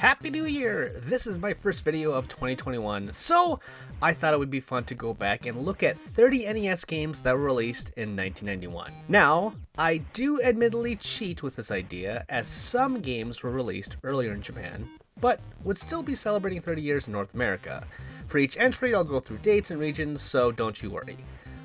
Happy New Year! This is my first video of 2021, so I thought it would be fun to go back and look at 30 NES games that were released in 1991. Now, I do admittedly cheat with this idea, as some games were released earlier in Japan, but would still be celebrating 30 years in North America. For each entry, I'll go through dates and regions, so don't you worry.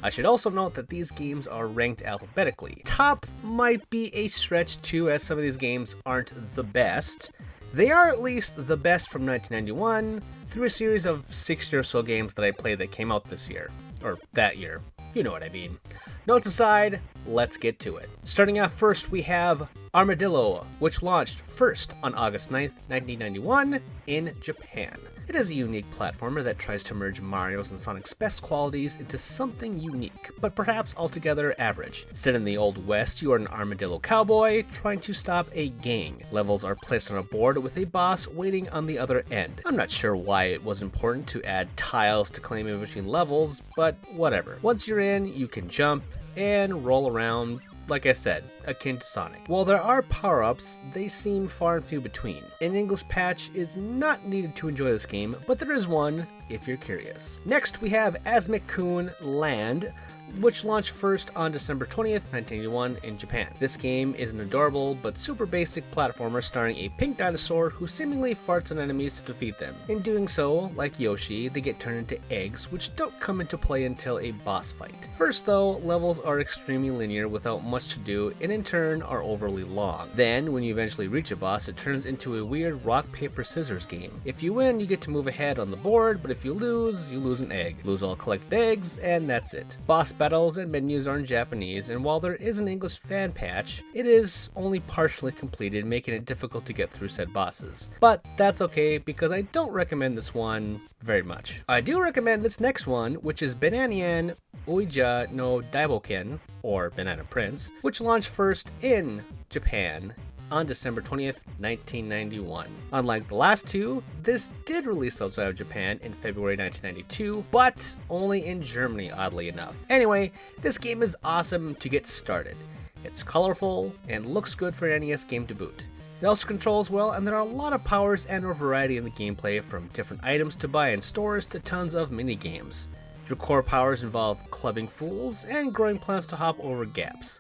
I should also note that these games are ranked alphabetically. Top might be a stretch too, as some of these games aren't the best. They are at least the best from 1991 through a series of 60 or so games that I played that came out this year. Or that year. You know what I mean. Notes aside, let's get to it. Starting off first, we have Armadillo, which launched first on August 9th, 1991 in Japan. It is a unique platformer that tries to merge Mario's and Sonic's best qualities into something unique, but perhaps altogether average. Set in the Old West, you are an armadillo cowboy trying to stop a gang. Levels are placed on a board with a boss waiting on the other end. I'm not sure why it was important to add tiles to claim in between levels, but whatever. Once you're in, you can jump and roll around, like I said, akin to Sonic. While there are power-ups, they seem far and few between. An English patch is not needed to enjoy this game, but there is one if you're curious. Next, we have Asmik-Kun Land, which launched first on December 20th, 1981 in Japan. This game is an adorable but super basic platformer starring a pink dinosaur who seemingly farts on enemies to defeat them. In doing so, like Yoshi, they get turned into eggs, which don't come into play until a boss fight. First though, levels are extremely linear without much to do, and in turn are overly long. Then, when you eventually reach a boss, it turns into a weird rock, paper, scissors game. If you win, you get to move ahead on the board, but if you lose an egg. Lose all collected eggs, and that's it. Boss battles and menus are in Japanese, and while there is an English fan patch, it is only partially completed, making it difficult to get through said bosses. But that's okay, because I don't recommend this one very much. I do recommend this next one, which is Bananian Uija no Daiboken, or Banana Prince, which launched first in Japan on December 20th, 1991. Unlike the last two, this did release outside of Japan in February 1992, but only in Germany, oddly enough. Anyway, this game is awesome to get started. It's colorful and looks good for an NES game to boot. It also controls well, and there are a lot of powers and a variety in the gameplay, from different items to buy in stores to tons of mini-games. Your core powers involve clubbing fools and growing plants to hop over gaps.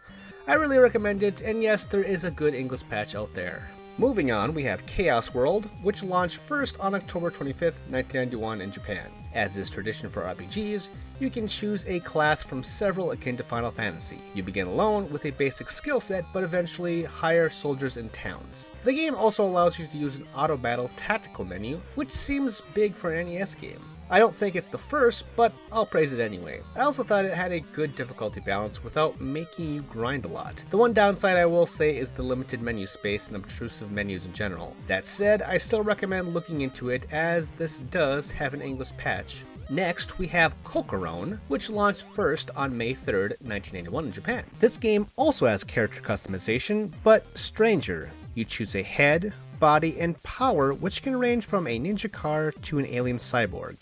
I really recommend it, and yes, there is a good English patch out there. Moving on, we have Chaos World, which launched first on October 25th, 1991 in Japan. As is tradition for RPGs, you can choose a class from several akin to Final Fantasy. You begin alone with a basic skill set, but eventually hire soldiers in towns. The game also allows you to use an auto-battle tactical menu, which seems big for an NES game. I don't think it's the first, but I'll praise it anyway. I also thought it had a good difficulty balance without making you grind a lot. The one downside I will say is the limited menu space and obtrusive menus in general. That said, I still recommend looking into it, as this does have an English patch. Next, we have Kokoron, which launched first on May 3rd, 1981 in Japan. This game also has character customization, but stranger. You choose a head, body, and power, which can range from a ninja car to an alien cyborg.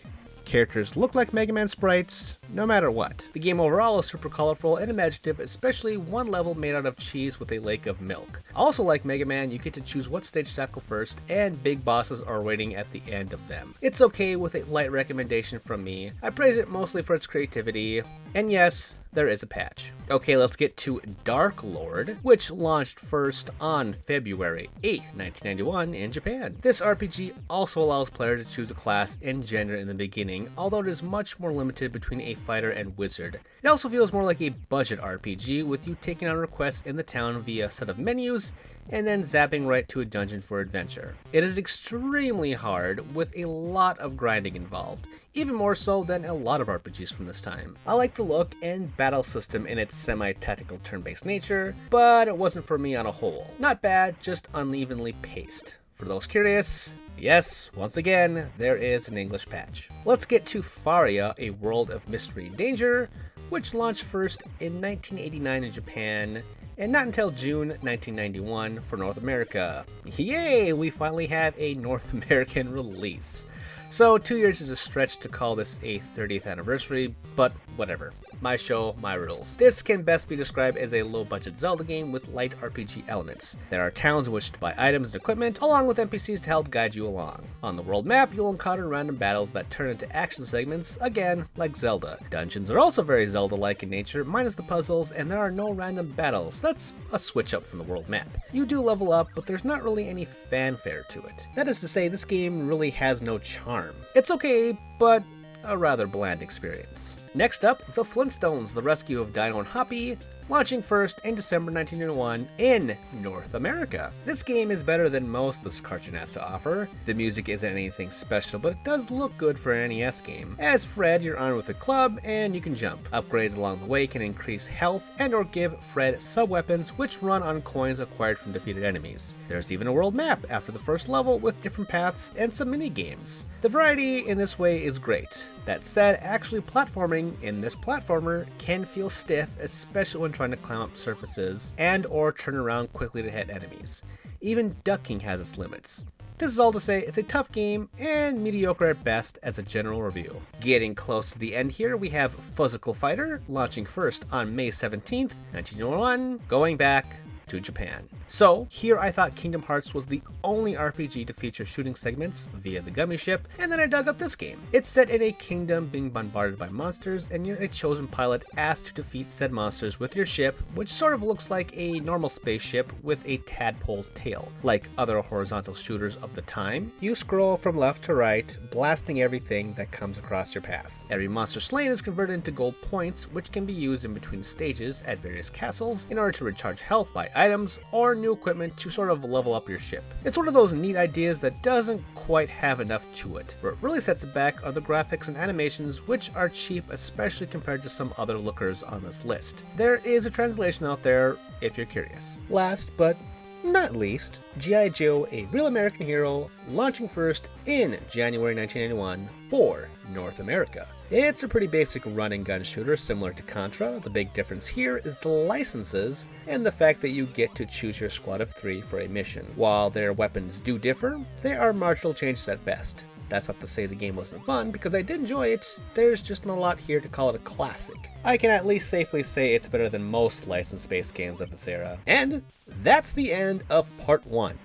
Characters look like Mega Man sprites, no matter what. The game overall is super colorful and imaginative, especially one level made out of cheese with a lake of milk. Also, like Mega Man, you get to choose what stage to tackle first, and big bosses are waiting at the end of them. It's okay with a light recommendation from me. I praise it mostly for its creativity, and yes, there is a patch. Okay, let's get to Dark Lord, which launched first on February 8th, 1991 in Japan. This RPG also allows players to choose a class and gender in the beginning, although it is much more limited between a fighter and wizard. It also feels more like a budget RPG, with you taking on requests in the town via a set of menus, and then zapping right to a dungeon for adventure. It is extremely hard, with a lot of grinding involved, even more so than a lot of RPGs from this time. I like the look and battle system in its semi-tactical turn-based nature, but it wasn't for me on a whole. Not bad, just unevenly paced. For those curious, yes, once again, there is an English patch. Let's get to Faria, a world of mystery and danger, which launched first in 1989 in Japan, and not until June 1991 for North America. Yay! We finally have a North American release. So 2 years is a stretch to call this a 30th anniversary, but whatever. my show, my rules. This can best be described as a low-budget Zelda game with light RPG elements. There are towns in which to buy items and equipment, along with NPCs to help guide you along. On the world map, you'll encounter random battles that turn into action segments, again, like Zelda. Dungeons are also very Zelda-like in nature, minus the puzzles, and there are no random battles. That's a switch up from the world map. You do level up, but there's not really any fanfare to it. That is to say, this game really has no charm. It's okay, but a rather bland experience. Next up, The Flintstones, The Rescue of Dino and Hoppy, launching first in December 1991 in North America. This game is better than most this cartoon has to offer. The music isn't anything special, but it does look good for an NES game. As Fred, you're armed with a club and you can jump. Upgrades along the way can increase health and or give Fred sub-weapons which run on coins acquired from defeated enemies. There's even a world map after the first level with different paths and some mini-games. The variety in this way is great. That said, actually platforming in this platformer can feel stiff, especially when trying to climb up surfaces and or turn around quickly to hit enemies. Even ducking has its limits. This is all to say it's a tough game and mediocre at best as a general review. Getting close to the end here, we have Fuzzical Fighter, launching first on May 17th, 1901, going back to Japan. So here I thought Kingdom Hearts was the only RPG to feature shooting segments via the gummy ship, and then I dug up this game. It's set in a kingdom being bombarded by monsters, and you're a chosen pilot asked to defeat said monsters with your ship, which sort of looks like a normal spaceship with a tadpole tail. Like other horizontal shooters of the time, you scroll from left to right, blasting everything that comes across your path. Every monster slain is converted into gold points, which can be used in between stages at various castles in order to recharge health, buy items, or new equipment to sort of level up your ship. It's one of those neat ideas that doesn't quite have enough to it. What really sets it back are the graphics and animations, which are cheap, especially compared to some other lookers on this list. There is a translation out there if you're curious. Last but not least, G.I. Joe, A Real American Hero, launching first in January 1991 for North America. It's a pretty basic run and gun shooter similar to Contra. The big difference here is the licenses and the fact that you get to choose your squad of 3 for a mission. While their weapons do differ, they are marginal changes at best. That's not to say the game wasn't fun, because I did enjoy it. There's just not a lot here to call it a classic. I can at least safely say it's better than most license-based games of this era. And that's the end of part 1.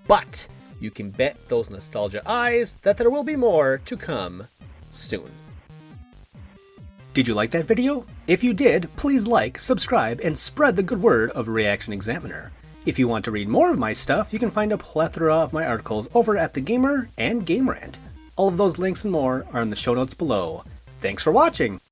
But you can bet those nostalgia eyes that there will be more to come soon. Did you like that video? If you did, please like, subscribe, and spread the good word of ReActionExaminer. If you want to read more of my stuff, you can find a plethora of my articles over at TheGamer and Game Rant. All of those links and more are in the show notes below. Thanks for watching!